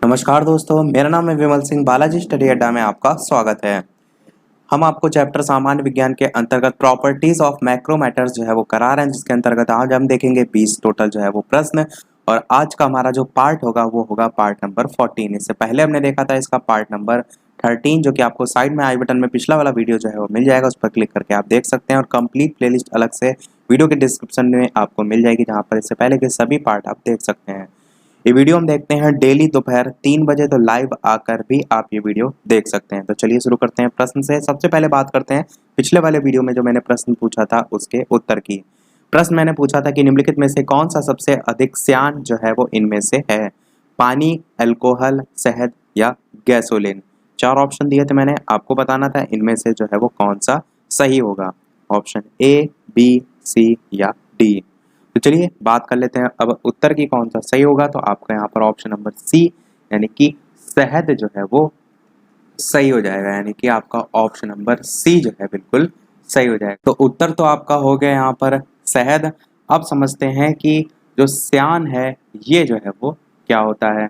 नमस्कार दोस्तों, मेरा नाम है विमल सिंह। बालाजी स्टडी अड्डा में आपका स्वागत है। हम आपको चैप्टर सामान्य विज्ञान के अंतर्गत प्रॉपर्टीज ऑफ मैक्रो मैटर्स जो है वो करा रहे हैं, जिसके अंतर्गत आज हम देखेंगे 20 टोटल जो है वो प्रश्न। और आज का हमारा जो पार्ट होगा वो होगा पार्ट नंबर 14। इससे पहले हमने देखा था इसका पार्ट नंबर 13, जो कि आपको साइड में आई बटन में पिछला वाला वीडियो जो है वो मिल जाएगा, उस पर क्लिक करके आप देख सकते हैं। और कंप्लीट प्लेलिस्ट अलग से वीडियो के डिस्क्रिप्शन में आपको मिल जाएगी, जहाँ पर इससे पहले के सभी पार्ट आप देख सकते हैं। ये वीडियो हम देखते हैं डेली दोपहर 3 बजे, तो लाइव आकर भी आप ये वीडियो देख सकते हैं। तो चलिए शुरू करते हैं प्रश्न से। सबसे पहले बात करते हैं पिछले वाले वीडियो में जो मैंने प्रश्न पूछा था उसके उत्तर की। प्रश्न मैंने पूछा था कि निम्नलिखित में से कौन सा सबसे अधिक श्यान जो है वो इनमें से है? पानी, अल्कोहल, शहद या गैसोलीन। 4 ऑप्शन दिए थे मैंने, आपको बताना था इनमें से जो है वो कौन सा सही होगा। ऑप्शन ए, बी, सी या डी। तो चलिए बात कर लेते हैं अब उत्तर की कौन सा सही होगा। तो आपका यहाँ पर ऑप्शन नंबर सी यानी कि शहद जो है वो सही हो जाएगा, यानी कि आपका ऑप्शन नंबर सी जो है बिल्कुल सही हो जाएगा। तो उत्तर तो आपका हो गया यहाँ पर शहद। अब समझते हैं कि जो श्यान है ये जो है वो क्या होता है।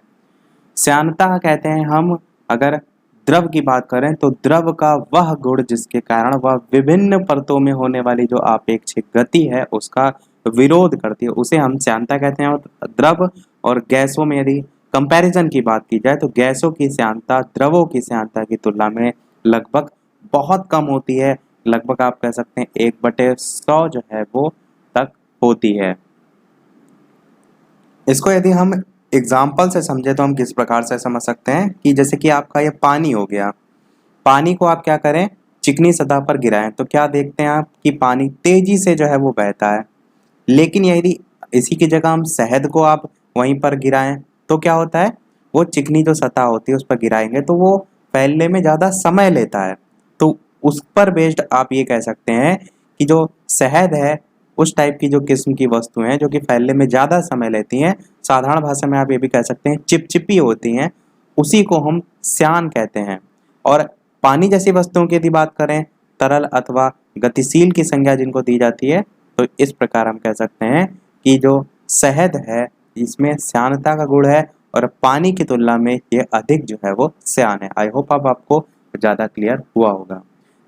श्यानता कहते हैं हम अगर द्रव की बात करें तो द्रव का वह गुण जिसके कारण वह विभिन्न परतों में होने वाली जो आपेक्षिक गति है उसका विरोध करती है, उसे हम श्यानता कहते हैं। और द्रव और गैसों में यदि कंपैरिजन की बात की जाए तो गैसों की श्यानता द्रवों की श्यानता की तुलना में लगभग बहुत कम होती है। लगभग आप कह सकते हैं 1/100 जो है वो तक होती है। इसको यदि हम एग्जाम्पल से समझे तो हम किस प्रकार से समझ सकते हैं कि जैसे कि आपका ये पानी हो गया, पानी को आप क्या करें, चिकनी सतह पर गिराएं तो क्या देखते हैं आप कि पानी तेजी से जो है वो बहता है। लेकिन यदि इसी की जगह हम शहद को आप वहीं पर गिराएं तो क्या होता है, वो चिकनी जो सतह होती है उस पर गिराएंगे तो वो फैलने में ज़्यादा समय लेता है। तो उस पर बेस्ड आप ये कह सकते हैं कि जो शहद है उस टाइप की जो किस्म की वस्तुएं हैं जो कि फैलने में ज़्यादा समय लेती हैं, साधारण भाषा में आप ये भी कह सकते हैं चिपचिपी होती हैं, उसी को हम श्यान कहते हैं। और पानी जैसी वस्तुओं की यदि बात करें, तरल अथवा गतिशील की संज्ञा जिनको दी जाती है, तो इस प्रकार हम कह सकते हैं कि जो शहद है इसमें श्यानता का गुण है और पानी की तुलना में ये अधिक जो है वो श्यान है। आई होप अब आपको ज़्यादा क्लियर हुआ होगा।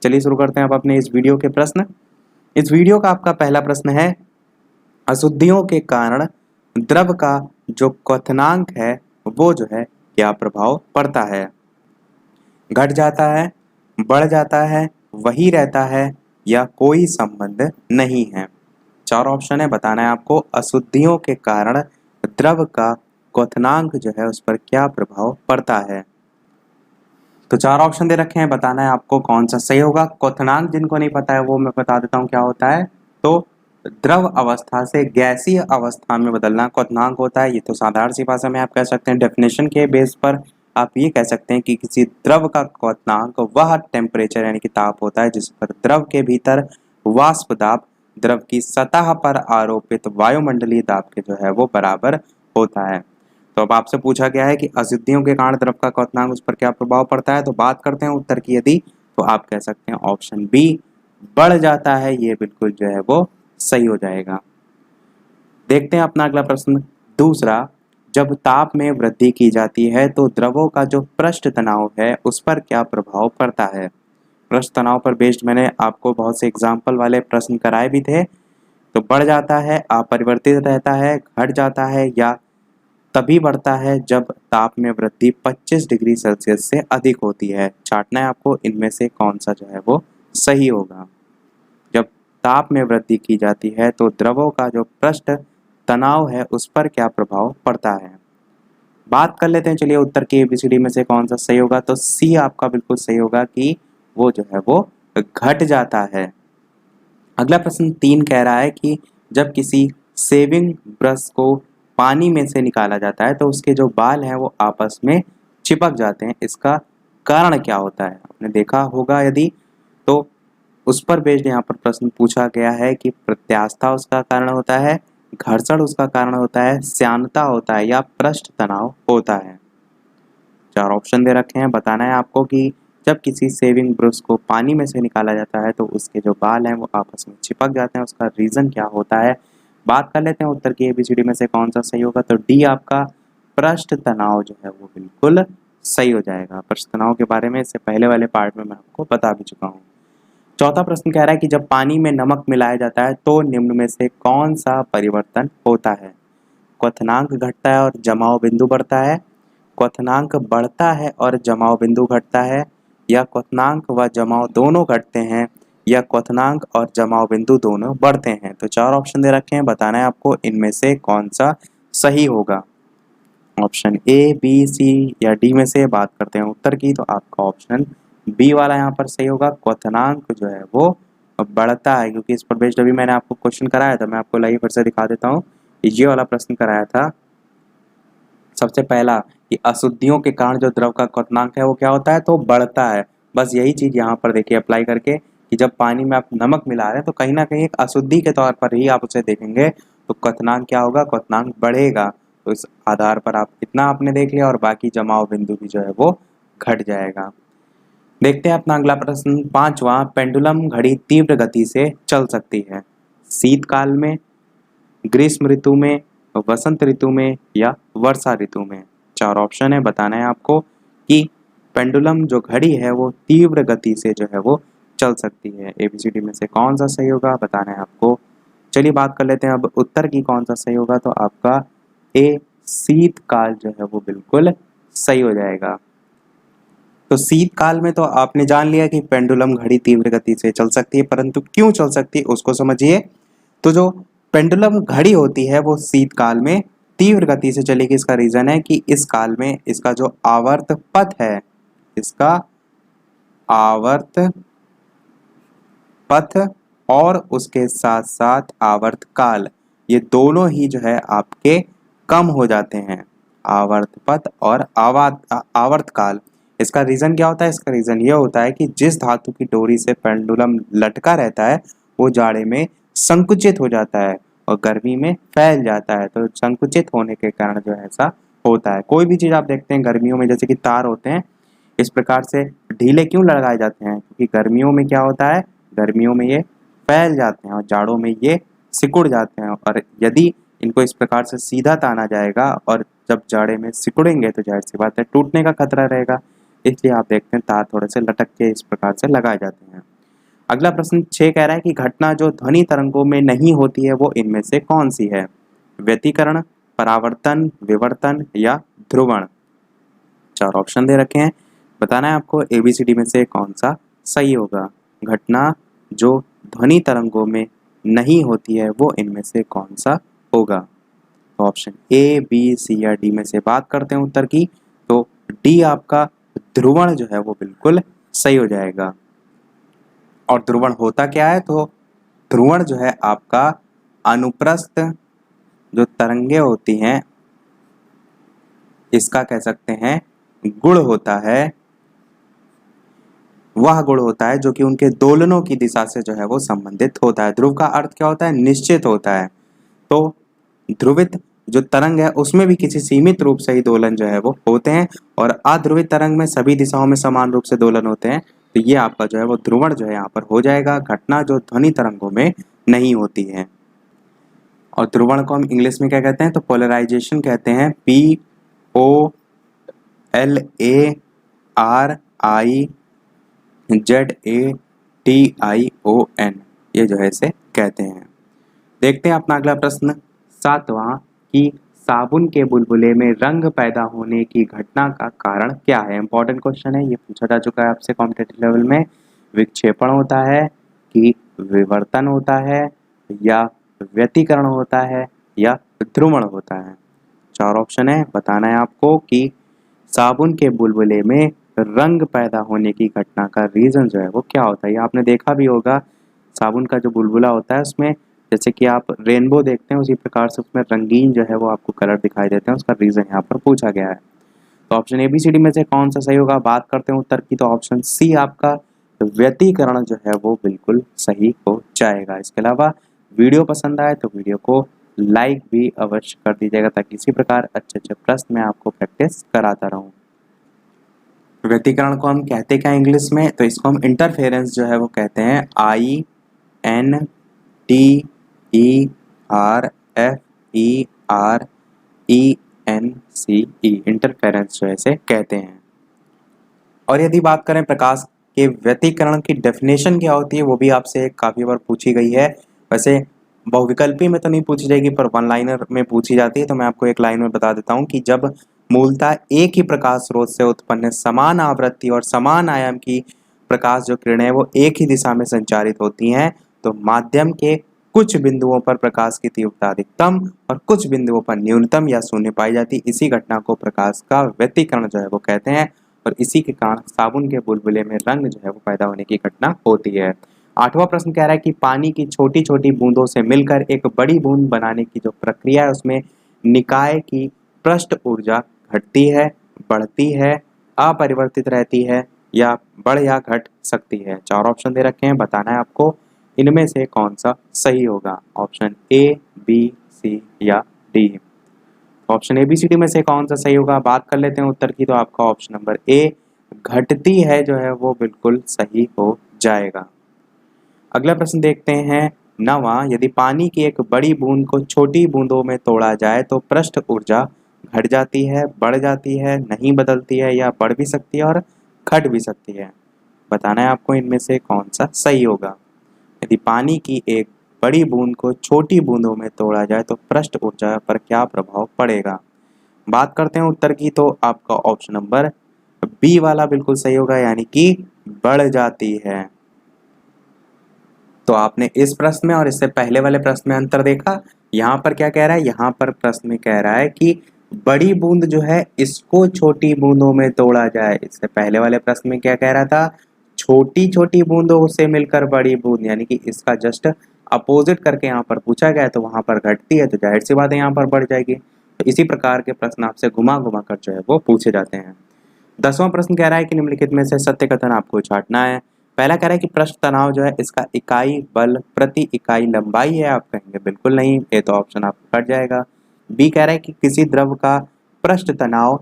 चलिए शुरू करते हैं अब अपने इस वीडियो के प्रश्न। इस वीडियो का आपका पहला प्रश्न है, अशुद्धियों के कारण द्रव का जो क्वथनांक है वो जो है क्या प्रभाव पड़ता है? घट जाता है, बढ़ जाता है, वही रहता है या कोई संबंध नहीं है? 4 ऑप्शन है, बताना है आपको अशुद्धियों के कारण द्रव का क्वथनांक जो है उस पर क्या प्रभाव पड़ता है। तो 4 ऑप्शन दे रखे हैं, बताना है आपको कौन सा सही होगा। क्वथनांक जिनको नहीं पता है वो मैं बता देता हूँ क्या होता है। तो द्रव अवस्था से गैसीय अवस्था में बदलना क्वथनांक होता है। ये तो साधारण सी भाषा में आप कह सकते हैं, डेफिनेशन के बेस पर आप ये कह सकते हैं कि किसी द्रव का क्वथनांक वह टेम्परेचर यानी कि ताप होता है जिस पर द्रव के भीतर वाष्प दाब द्रव की सतह पर आरोपित वायुमंडलीय दाब के जो है वो बराबर होता है। तो अब आपसे पूछा गया है कि अशुद्धियों के कारण द्रव का क्वथनांक उस पर क्या प्रभाव पड़ता है। तो बात करते हैं उत्तर की यदि, तो आप कह सकते हैं ऑप्शन बी बढ़ जाता है, ये बिल्कुल जो है वो सही हो जाएगा। देखते हैं अपना अगला प्रश्न दूसरा, जब ताप में वृद्धि की जाती है तो द्रवों का जो पृष्ठ तनाव है उस पर क्या प्रभाव पड़ता है? पृष्ठ तनाव पर बेस्ड मैंने आपको बहुत से एग्जाम्पल वाले प्रश्न कराए भी थे। तो बढ़ जाता है, अपरिवर्तित रहता है, घट जाता है या तभी बढ़ता है जब ताप में वृद्धि 25 डिग्री सेल्सियस से अधिक होती है। चाटना है आपको इनमें से कौन सा जो है वो सही होगा। जब ताप में वृद्धि की जाती है तो द्रवों का जो पृष्ठ तनाव है उस पर क्या प्रभाव पड़ता है। बात कर लेते हैं चलिए उत्तर की एबीसीडी में से कौन सा सही होगा। तो सी आपका बिल्कुल सही होगा कि वो जो है वो घट जाता है। अगला प्रश्न 3 कह रहा है कि जब किसी सेविंग ब्रश को पानी में से निकाला जाता है तो उसके जो बाल हैं वो आपस में चिपक जाते हैं, इसका कारण क्या होता है? आपने देखा होगा यदि, तो उस पर बेस्ड यहाँ पर प्रश्न पूछा गया है कि प्रत्यास्थता उसका कारण होता है, घर्षण उसका कारण होता है, श्यानता होता है या पृष्ठ तनाव होता है। 4 ऑप्शन दे रखे हैं, बताना है आपको कि जब किसी सेविंग ब्रश को पानी में से निकाला जाता है तो उसके जो बाल हैं वो आपस में चिपक जाते हैं, उसका रीज़न क्या होता है। बात कर लेते हैं उत्तर की एबीसीडी में से कौन सा सही होगा। तो डी आपका पृष्ठ तनाव जो है वो बिल्कुल सही हो जाएगा। पृष्ठ तनाव के बारे में इससे पहले वाले पार्ट में मैं आपको बता भी चुका हूँ। चौथा प्रश्न कह रहा है कि जब पानी में नमक मिलाया जाता है तो निम्न में से कौन सा परिवर्तन होता है? क्वथनांक घटता है और जमाव बिंदु बढ़ता है, क्वथनांक बढ़ता है और जमाव बिंदु घटता है, या क्वथनांक व जमाव दोनों घटते हैं, या क्वथनांक और जमाव बिंदु दोनों बढ़ते हैं। तो चार ऑप्शन दे रखे हैं, बताना है आपको इनमें से कौन सा सही होगा। ऑप्शन ए, बी, सी या डी में से बात करते हैं उत्तर की, तो आपका ऑप्शन बी वाला यहाँ पर सही होगा। क्वथनांक जो है वो बढ़ता है, क्योंकि इस पर बेस्ड अभी मैंने आपको क्वेश्चन कराया था, मैं आपको लाइव फिर से दिखा देता हूँ। ये वाला प्रश्न कराया था सबसे पहला कि अशुद्धियों के कारण जो द्रव का क्वथनांक है वो क्या होता है, तो बढ़ता है। बस यही चीज यहाँ पर देखिए अप्लाई करके कि जब पानी में आप नमक मिला रहे हैं तो कहीं ना कहीं एक अशुद्धि के तौर पर ही आप उसे देखेंगे तो क्वथनांक क्या होगा, क्वथनांक बढ़ेगा। तो इस आधार पर आप इतना आपने देख लिया और बाकी जमाव बिंदु भी जो है वो घट जाएगा। देखते हैं अपना अगला प्रश्न पांचवा, पेंडुलम घड़ी तीव्र गति से चल सकती है शीतकाल में, ग्रीष्म ऋतु में, वसंत ऋतु में या वर्षा ऋतु में। चार ऑप्शन है, बताना है आपको कि पेंडुलम जो घड़ी है वो तीव्र गति से जो है वो चल सकती है। एबीसीडी में से कौन सा सही होगा, बताना है आपको। चलिए बात कर लेते हैं अब उत्तर की कौन सा सही होगा, तो आपका ए शीतकाल जो है वो बिल्कुल सही हो जाएगा। तो शीतकाल में तो आपने जान लिया कि पेंडुलम घड़ी तीव्र गति से चल सकती है, परंतु क्यों चल सकती है उसको समझिए। तो जो पेंडुलम घड़ी होती है वो शीतकाल में तीव्र गति से चलेगी। इसका रीजन है कि इस काल में इसका जो आवर्त पथ है, इसका आवर्त पथ और उसके साथ साथ आवर्त काल, ये दोनों ही जो है आपके कम हो जाते हैं, आवर्त पथ और आवर्त काल। इसका रीजन क्या होता है, इसका रीजन ये होता है कि जिस धातु की डोरी से पेंडुलम लटका रहता है वो जाड़े में संकुचित हो जाता है और गर्मी में फैल जाता है। तो संकुचित होने के कारण जो है ऐसा होता है। कोई भी चीज आप देखते हैं गर्मियों में, जैसे कि तार होते हैं, इस प्रकार से ढीले क्यों लगाए जाते हैं, क्योंकि गर्मियों में क्या होता है, गर्मियों में ये फैल जाते हैं और जाड़ों में ये सिकुड़ जाते हैं। और यदि इनको इस प्रकार से सीधा ताना जाएगा और जब जाड़े में सिकुड़ेंगे तो जाहिर सी बात है टूटने का खतरा रहेगा। इसलिए आप देखते हैं तार थोड़े से लटक के इस प्रकार से लगाए जाते हैं। अगला प्रश्न 6 कह रहा है कि घटना जो ध्वनि तरंगों में नहीं होती है वो इनमें से कौन सी है? व्यतिकरण, परावर्तन, विवर्तन या ध्रुवण। चार ऑप्शन दे रखे हैं, बताना है आपको एबीसीडी में से कौन सा सही होगा। घटना जो ध्वनि तरंगों में नहीं होती है वो इनमें से कौन सा होगा। तो ऑप्शन ए, बी, सी या डी में से बात करते हैं उत्तर की, तो डी आपका ध्रुवण जो है वो बिल्कुल सही हो जाएगा। और ध्रुवण होता क्या है, तो ध्रुवण जो है आपका अनुप्रस्थ जो तरंगे होती हैं इसका कह सकते हैं गुण होता है, वह गुण होता है जो कि उनके दोलनों की दिशा से जो है वो संबंधित होता है। ध्रुव का अर्थ क्या होता है, निश्चित होता है। तो ध्रुवित जो तरंग है उसमें भी किसी सीमित रूप से ही दोलन जो है वो होते हैं और अध्रुवित तरंग में सभी दिशाओं में समान रूप से दोलन होते हैं। तो ये आपका जो है वो ध्रुवण जो है यहाँ पर हो जाएगा, घटना जो ध्वनि तरंगों में नहीं होती है। और ध्रुवण को हम इंग्लिश में क्या कहते हैं, तो पोलराइजेशन कहते हैं, POLARIZATION, ये जो है इसे कहते हैं। देखते हैं अपना अगला प्रश्न सातवां कि साबुन के बुलबुले में रंग पैदा होने की घटना का कारण क्या है। इंपॉर्टेंट क्वेश्चन है, ये पूछा जा चुका है आपसे कॉम्पिटिटिव लेवल में। विक्षेपण होता है कि विवर्तन होता है या व्यतिकरण होता है या ध्रुवण होता है। चार ऑप्शन है, बताना है आपको कि साबुन के बुलबुले में रंग पैदा होने की घटना का रीजन जो है वो क्या होता है। ये आपने देखा भी होगा, साबुन का जो बुलबुला होता है उसमें जैसे कि आप रेनबो देखते हैं उसी प्रकार से उसमें रंगीन जो है वो आपको कलर दिखाई देते हैं, उसका रीजन यहाँ पर पूछा गया है। तो ऑप्शन एबीसीडी में से कौन सा सही होगा, बात करते हैं उत्तर की, तो ऑप्शन सी आपका व्यतिकरण जो है वो बिल्कुल सही हो जाएगा। इसके अलावा वीडियो पसंद आए तो वीडियो को लाइक भी अवश्य कर दीजिएगा ताकि इसी प्रकार अच्छे अच्छे प्रश्न मैं आपको प्रैक्टिस कराता रहूं। व्यतिकरण को हम कहते क्या इंग्लिश में, तो इसको हम इंटरफेरेंस जो है वो कहते हैं, INTERFERENCE। इंटरफेरेंस जो है इसे कहते हैं। और यदि बात करें प्रकाश के व्यतिकरण की डेफिनेशन क्या होती है, वो भी आपसे काफ़ी बार पूछी गई है। वैसे बहुविकल्पी में तो नहीं पूछी जाएगी, पर वन लाइनर में पूछी जाती है, तो मैं आपको एक लाइन में बता देता हूँ कि जब मूलतः एक ही प्रकाश स्रोत से उत्पन्न समान आवृत्ति और समान आयाम की प्रकाश जो किरणें हैं वो एक ही दिशा में संचारित होती हैं, तो माध्यम के कुछ बिंदुओं पर प्रकाश की तीव्रता अधिकतम और कुछ बिंदुओं पर न्यूनतम या शून्य पाई जाती। इसी घटना को प्रकाश का व्यतिकरण जो है वो कहते हैं, और इसी के कारण साबुन के बुलबुले में रंग जो है वो पैदा होने की घटना होती है। आठवां प्रश्न कह रहा है कि पानी की छोटी छोटी बूंदों से मिलकर एक बड़ी बूंद बनाने की जो प्रक्रिया है उसमें निकाय की पृष्ठ ऊर्जा घटती है, बढ़ती है, अपरिवर्तित रहती है या बढ़ या घट सकती है। चार ऑप्शन दे रखे हैं, बताना है आपको इनमें से कौन सा सही होगा। ऑप्शन ए, बी, सी या D. Option A B C D में से कौन सा सही होगा, बात कर लेते हैं उत्तर की। तो आपका ऑप्शन नंबर ए घटती है जो है वो बिल्कुल सही हो जाएगा। अगला प्रश्न देखते हैं, नवा, यदि पानी की एक बड़ी बूंद को छोटी बूंदों में तोड़ा जाए तो पृष्ठ ऊर्जा घट जाती है, बढ़ जाती है, नहीं बदलती है या बढ़ भी सकती है और घट भी सकती है। बताना है आपको इनमें से कौन सा सही होगा। यदि पानी की एक बड़ी बूंद को छोटी बूंदों में तोड़ा जाए तो पृष्ठ ऊर्जा पर क्या प्रभाव पड़ेगा। बात करते हैं उत्तर की, तो आपका ऑप्शन नंबर बी वाला बिल्कुल सही होगा, यानी कि बढ़ जाती है। तो आपने इस प्रश्न में और इससे पहले वाले प्रश्न में अंतर देखा। यहाँ पर क्या कह रहा है, यहाँ पर प्रश्न में कह रहा है कि बड़ी बूंद जो है इसको छोटी बूंदों में तोड़ा जाए। इससे पहले वाले प्रश्न में क्या कह रहा था, छोटी छोटी बूंदों से मिलकर बड़ी बूंद, यानी कि इसका जस्ट अपोजिट करके यहाँ पर पूछा गया है, तो वहां पर घटती है तो जाहिर सी बात है यहाँ पर बढ़ जाएगी। तो इसी प्रकार के प्रश्न आपसे घुमा घुमा कर जो है वो पूछे जाते हैं। 10वां प्रश्न कह रहा है कि निम्नलिखित में से सत्य कथन आपको छांटना है। पहला कह रहा है कि पृष्ठ तनाव जो है इसका इकाई बल प्रति इकाई लंबाई है। आप कहेंगे बिल्कुल नहीं, ये तो ऑप्शन आपको कट जाएगा। बी कह रहा है कि किसी द्रव का पृष्ठ तनाव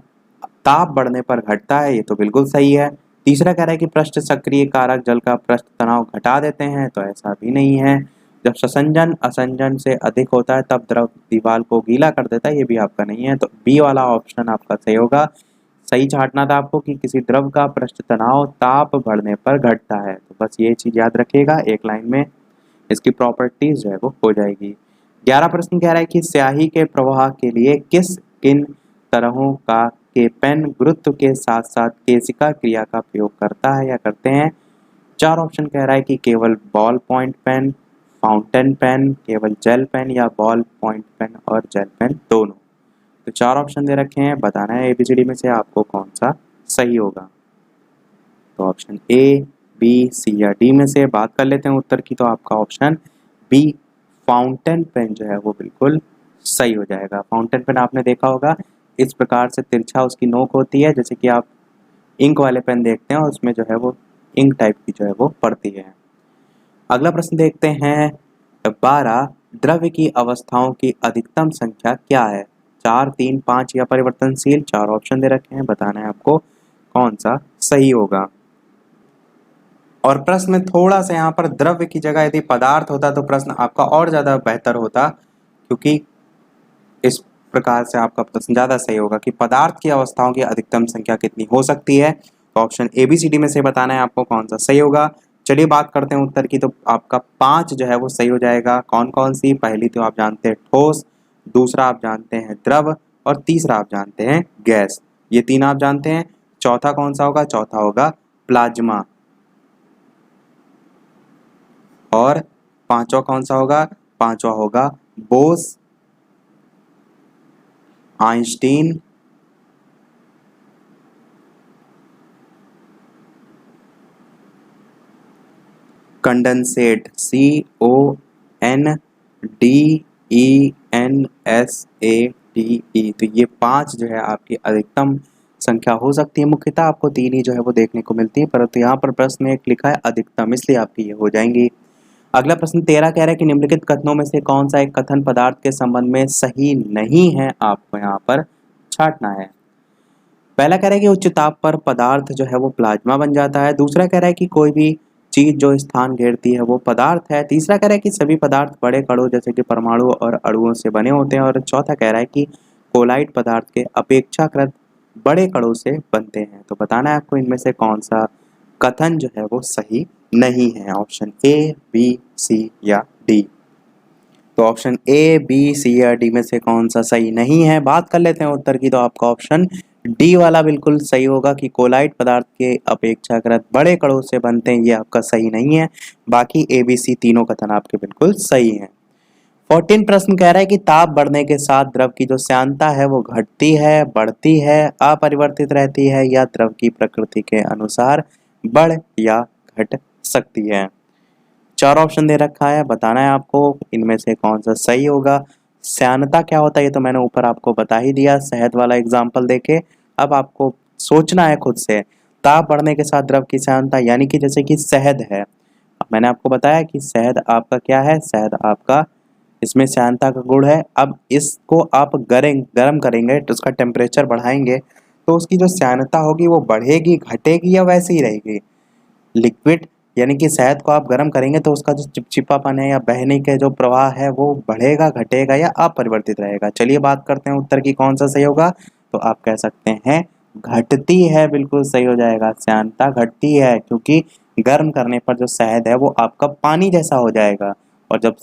ताप बढ़ने पर घटता है, ये तो बिल्कुल सही है। तीसरा कह रहा है कि पृष्ठ सक्रिय कारक जल का पृष्ठ तनाव घटा देते हैं, तो ऐसा भी नहीं है। जब ससंजन असंजन से अधिक होता है तब द्रव दीवार को गीला कर देता है, ये भी आपका नहीं है। तो बी वाला ऑप्शन आपका सही होगा। सही छांटना था आपको कि किसी द्रव का पृष्ठ तनाव ताप बढ़ने पर घटता है। तो बस ये चीज याद रखिएगा, एक लाइन में इसकी प्रॉपर्टीज जो है वो हो जाएगी। 11 प्रश्न कह रहा है कि स्याही के प्रवाह के लिए किन तरहों का के पेन गुरुत्व के साथ साथ केशिका क्रिया का प्रयोग करता है या करते हैं। चार ऑप्शन कह रहा है कि केवल ball point pen, fountain pen, केवल जेल पेन या बॉल पॉइंट पेन और जेल पेन दोनों। तो चार ऑप्शन दे रखे हैं, बताना है एबीसीडी में से आपको कौन सा सही होगा। तो ऑप्शन ए, बी, सी या डी में से बात कर लेते हैं उत्तर की। तो आपका ऑप्शन बी फाउंटेन पेन जो है वो बिल्कुल सही हो जाएगा। फाउंटेन पेन आपने देखा होगा, इस प्रकार से तिरछा उसकी नोक होती है, जैसे कि आप इंक वाले पेन देखते हैं उसमें जो है वो इंक टाइप की जो है वो पड़ती है। अगला प्रश्न देखते हैं, 12, द्रव्य की अवस्थाओं की अधिकतम संख्या क्या है। 4, 3, 5 या परिवर्तनशील। चार ऑप्शन दे रखे हैं, बताना है आपको कौन सा सही होगा। और प्रश्न में थोड़ा सा यहाँ पर द्रव्य की जगह यदि पदार्थ होता तो प्रश्न आपका और ज्यादा बेहतर होता, क्योंकि इस प्रकार से आपका प्रश्न ज्यादा सही होगा कि पदार्थ की अवस्थाओं की अधिकतम संख्या कितनी हो सकती है। तो option A B C D में से बताना है आपको कौन सा सही होगा। चलिए बात करते हैं उत्तर की। तो आपका 5 जो है वो सही हो जाएगा। कौन कौन सी, पहली तो आप जानते हैं ठोस, दूसरा आप जानते हैं द्रव और तीसरा आप जानते हैं गैस। ये तीन आप जानते हैं। चौथा कौन सा होगा, चौथा होगा प्लाज्मा। और पांचवा कौन सा होगा, पांचवा होगा बोस, आइंस्टीन, कंडेंसेट, CONDENSATE। तो ये 5 जो है आपकी अधिकतम संख्या हो सकती है। मुख्यतः आपको 3 ही जो है वो देखने को मिलती है, परंतु यहाँ पर प्रश्न में एक लिखा है अधिकतम, इसलिए आपकी ये हो जाएंगी। अगला प्रश्न 13 कह रहा है कि निम्नलिखित कथनों में से कौन सा एक कथन पदार्थ के संबंध में सही नहीं है, आपको यहाँ पर छांटना है। पहला कह रहा है कि उच्च ताप पर पदार्थ जो है वो प्लाज्मा बन जाता है। दूसरा कह रहा है कि कोई भी चीज जो स्थान घेरती है वो पदार्थ है। तीसरा कह रहा है कि सभी पदार्थ बड़े कणों जैसे कि परमाणु और अणुओं से बने होते हैं। और चौथा कह रहा है कि कोलाइट पदार्थ के अपेक्षाकृत बड़े कणों से बनते हैं। तो बताना है आपको इनमें से कौन सा कथन जो है वो सही नहीं है। ऑप्शन ए, बी, सी या डी। तो ऑप्शन ए, बी, सी या डी में से कौन सा सही नहीं है। बात कर लेते हैं उत्तर की, तो आपका ऑप्शन डी वाला बिल्कुल सही होगा कि कोलाइट पदार्थ के अपेक्षाकृत बड़े कणों से बनते हैं, ये आपका सही नहीं है। बाकी ए, बी, सी तीनों कथन आपके बिल्कुल सही हैं। 14 प्रश्न कह रहा है कि ताप बढ़ने के साथ द्रव की जो श्यानता है वो घटती है, बढ़ती है, अपरिवर्तित रहती है या द्रव की प्रकृति के अनुसार बढ़ या घट सकती है। 4 ऑप्शन दे रखा है, बताना है आपको इनमें से कौन सा सही होगा। श्यानता क्या होता है ये तो मैंने ऊपर आपको बता ही दिया शहद वाला एग्जाम्पल देके। अब आपको सोचना है खुद से, ताप बढ़ने के साथ द्रव की श्यानता यानी कि जैसे कि शहद है, मैंने आपको बताया कि शहद आपका क्या है, शहद आपका इसमें श्यानता का गुण है। अब इसको आप गर्म करेंगे तो उसका टेम्परेचर बढ़ाएंगे तो उसकी जो श्यानता होगी वो बढ़ेगी, घटेगी या वैसे ही रहेगी। लिक्विड यानी कि शहद को आप गर्म करेंगे तो उसका जो चिपचिपापन है या बहने के जो प्रवाह है वो बढ़ेगा, घटेगा या अपरिवर्तित रहेगा। चलिए बात करते हैं उत्तर की कौन सा सही होगा। तो आप कह सकते हैं घटती है, बिल्कुल सही हो जाएगा। श्यानता घटती है क्योंकि गर्म करने पर जो शहद है वो आपका पानी जैसा हो जाएगा, और जब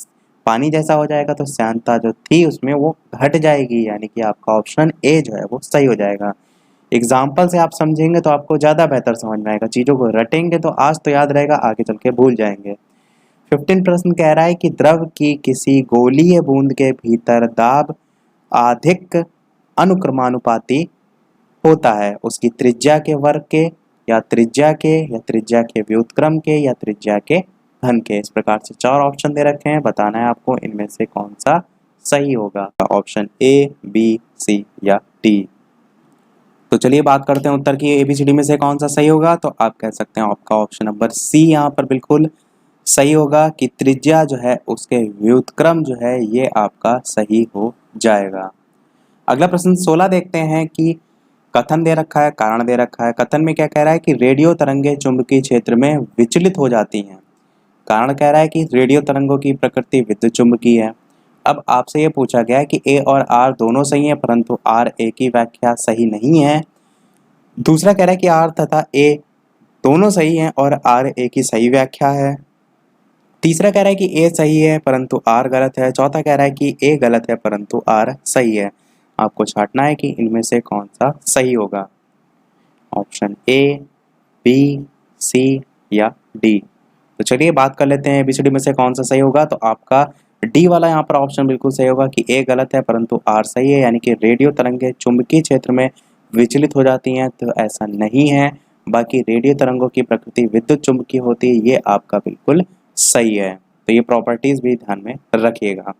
पानी जैसा हो जाएगा तो श्यानता जो थी उसमें वो घट जाएगी, यानी कि आपका ऑप्शन ए जो है वो सही हो जाएगा। एग्जाम्पल से आप समझेंगे तो आपको ज़्यादा बेहतर समझ में आएगा, चीज़ों को रटेंगे तो आज तो याद रहेगा, आगे चल के भूल जाएंगे। 15 प्रश्न कह रहा है कि द्रव की किसी गोलीय बूंद के भीतर दाब अधिक अनुक्रमानुपाती होता है, उसकी त्रिज्या के वर्ग के या त्रिज्या के या त्रिज्या के व्युत्क्रम के या त्रिज्या के घन के। इस प्रकार से 4 ऑप्शन दे रखे हैं, बताना है आपको इनमें से कौन सा सही होगा। ऑप्शन ए, बी, सी या डी। तो चलिए बात करते हैं उत्तर की, एबीसीडी में से कौन सा सही होगा। तो आप कह सकते हैं आपका ऑप्शन नंबर सी यहाँ पर बिल्कुल सही होगा कि त्रिज्या जो है उसके व्युत्क्रम जो है ये आपका सही हो जाएगा। अगला प्रश्न 16 देखते हैं कि कथन दे रखा है, कारण दे रखा है। कथन में क्या कह रहा है कि रेडियो तरंगे चुंबकीय क्षेत्र में विचलित हो जाती हैं। कारण कह रहा है कि रेडियो तरंगों की प्रकृति विद्युत चुंबकीय है। अब आपसे ये पूछा गया है कि ए और आर दोनों सही है परंतु आर ए की व्याख्या सही नहीं है। दूसरा कह रहा है कि आर तथा ए दोनों सही हैं और आर ए की सही व्याख्या है। तीसरा कह रहा है कि ए सही है परंतु आर गलत है। चौथा कह रहा है कि ए गलत है परंतु आर सही है। आपको छांटना है कि इनमें से कौन सा सही होगा। ऑप्शन ए, बी, सी या डी। तो चलिए बात कर लेते हैं एबीसीडी में से कौन सा सही होगा। तो आपका डी वाला यहाँ पर ऑप्शन बिल्कुल सही होगा कि ए गलत है परंतु आर सही है, यानी कि रेडियो तरंगें चुंबकीय क्षेत्र में विचलित हो जाती हैं, तो ऐसा नहीं है। बाकी रेडियो तरंगों की प्रकृति विद्युत चुंबकीय होती है, ये आपका बिल्कुल सही है। तो ये प्रॉपर्टीज भी ध्यान में रखिएगा।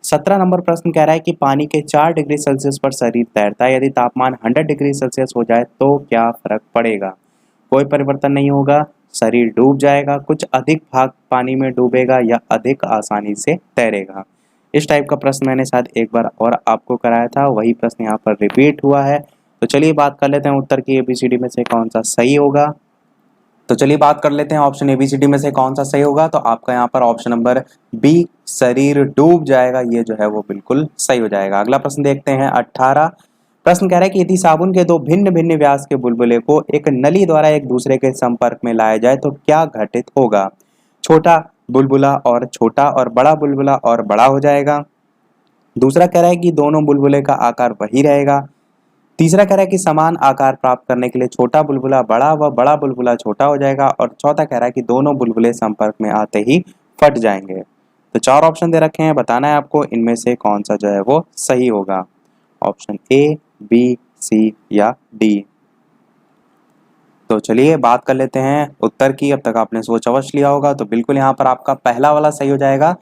17 नंबर प्रश्न कह रहा है कि पानी के 4 डिग्री सेल्सियस पर शरीर तैरता है, यदि तापमान 100 डिग्री सेल्सियस हो जाए तो क्या फर्क पड़ेगा। कोई परिवर्तन नहीं होगा, शरीर डूब जाएगा, कुछ अधिक भाग पानी में डूबेगा या अधिक आसानी से तैरेगा। इस टाइप का प्रश्न मैंने शायद एक बार और आपको कराया था, वही प्रश्न यहाँ पर रिपीट हुआ है। तो चलिए बात कर लेते हैं उत्तर की, एबीसीडी में से कौन सा सही होगा। तो चलिए बात कर लेते हैं ऑप्शन एबीसीडी में से कौन सा सही होगा। तो आपका यहाँ पर ऑप्शन नंबर बी, शरीर डूब जाएगा, ये जो है वो बिल्कुल सही हो जाएगा। अगला प्रश्न देखते हैं 18। प्रश्न कह रहा है कि यदि साबुन के 2 भिन्न भिन्न व्यास के बुलबुले को एक नली द्वारा एक दूसरे के संपर्क में लाया जाए तो क्या घटित होगा। छोटा बुलबुला और छोटा और बड़ा बुलबुला और बड़ा हो जाएगा। दूसरा कह रहा है कि दोनों बुलबुले का आकार वही रहेगा। तीसरा कह रहा है कि समान आकार प्राप्त करने के लिए छोटा बुलबुला बड़ा व बड़ा बुलबुला छोटा हो जाएगा। और चौथा कह रहा है कि दोनों बुलबुले संपर्क में आते ही फट जाएंगे। तो 4 ऑप्शन दे रखे हैं, बताना है आपको इनमें से कौन सा जो है वो सही होगा। ऑप्शन ए, बी, सी या डी। तो चलिए बात कर लेते हैं उत्तर की। अब तक आपने सोच अवश्य लिया होगा, तो बिल्कुल यहाँ पर आपका पहला वाला सही हो जाएगा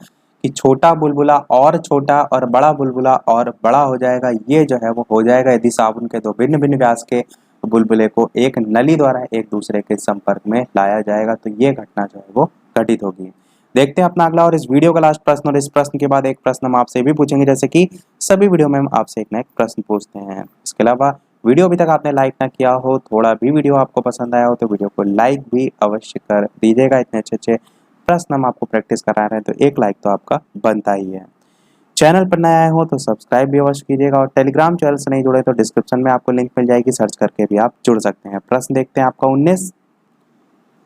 कि छोटा बुलबुला और छोटा और बड़ा बुलबुला और बड़ा हो जाएगा। ये जो है वो हो जाएगा यदि साबुन के 2 भिन्न भिन्न व्यास के बुलबुले को एक नली द्वारा एक दूसरे के संपर्क में लाया जाएगा, तो ये घटना जो है वो घटित होगी। देखते हैं अपना अगला और इस वीडियो का लास्ट प्रश्न, और इस प्रश्न के बाद एक प्रश्न हम आपसे भी पूछेंगे, जैसे कि सभी वीडियो में हम आपसे एक ना एक प्रश्न पूछते हैं। इसके अलावा वीडियो अभी तक आपने लाइक ना किया हो, थोड़ा भी वीडियो आपको पसंद आया हो तो वीडियो को लाइक भी अवश्य कर दीजिएगा। इतने अच्छे अच्छे प्रश्न हम आपको प्रैक्टिस करा रहे हैं तो एक लाइक तो आपका बनता ही है। चैनल पर नया आए हो तो सब्सक्राइब भी अवश्य कीजिएगा और टेलीग्राम चैनल से नहीं जुड़े तो डिस्क्रिप्शन में आपको लिंक मिल जाएगी, सर्च करके भी आप जुड़ सकते हैं। प्रश्न देखते हैं आपका 19।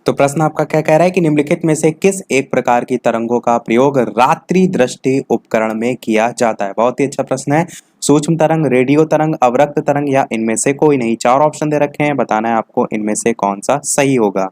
तो प्रश्न आपका क्या कह रहा है कि निम्नलिखित में से किस एक प्रकार की तरंगों का प्रयोग रात्रि दृष्टि उपकरण में किया जाता है। बहुत ही अच्छा प्रश्न है। सूक्ष्म तरंग, रेडियो तरंग, अवरक्त तरंग या इनमें से कोई नहीं। 4 ऑप्शन दे रखे हैं, बताना है आपको इनमें से कौन सा सही होगा।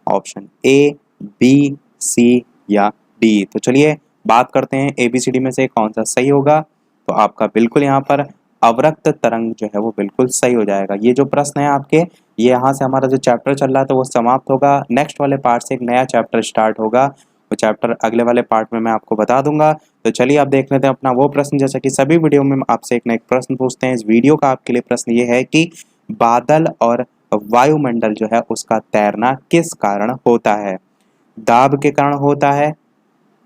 ऑप्शन ए, बी, सी या डी। तो चलिए बात करते हैं ABCD में से कौन सा सही होगा। तो आपका बिल्कुल यहाँ पर अवरक्त तरंग जो है वो बिल्कुल सही हो जाएगा। ये जो प्रश्न है आपके, ये यहाँ से हमारा जो चैप्टर चल रहा है तो वो समाप्त होगा। नेक्स्ट वाले पार्ट से एक नया चैप्टर स्टार्ट होगा। वो चैप्टर अगले वाले पार्ट में मैं आपको बता दूंगा। तो चलिए आप देख लेते हैं अपना वो प्रश्न। जैसा कि सभी वीडियो में आपसे एक ना एक प्रश्न पूछते हैं, इस वीडियो का आपके लिए प्रश्न ये है कि बादल और वायुमंडल जो है उसका तैरना किस कारण होता है। दाब के कारण होता है,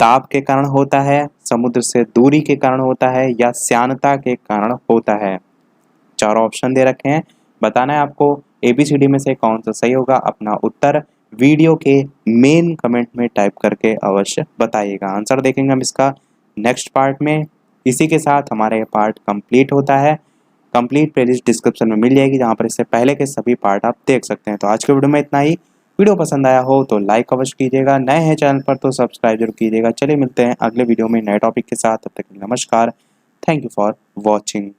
ताप के कारण होता है, समुद्र से दूरी के कारण होता है या श्यानता के कारण होता है। 4 ऑप्शन दे रखे हैं, बताना है आपको ABCD में से कौन सा सही होगा। अपना उत्तर वीडियो के मेन कमेंट में टाइप करके अवश्य बताइएगा। आंसर देखेंगे हम इसका नेक्स्ट पार्ट में। इसी के साथ हमारा ये पार्ट कंप्लीट होता है। कंप्लीट प्लेलिस्ट डिस्क्रिप्शन में मिल जाएगी, जहाँ पर इससे पहले के सभी पार्ट आप देख सकते हैं। तो आज के वीडियो में इतना ही। वीडियो पसंद आया हो तो लाइक अवश्य कीजिएगा, नए हैं चैनल पर तो सब्सक्राइब जरूर कीजिएगा। चलिए मिलते हैं अगले वीडियो में नए टॉपिक के साथ, तब तक के लिए नमस्कार। Thank you for watching.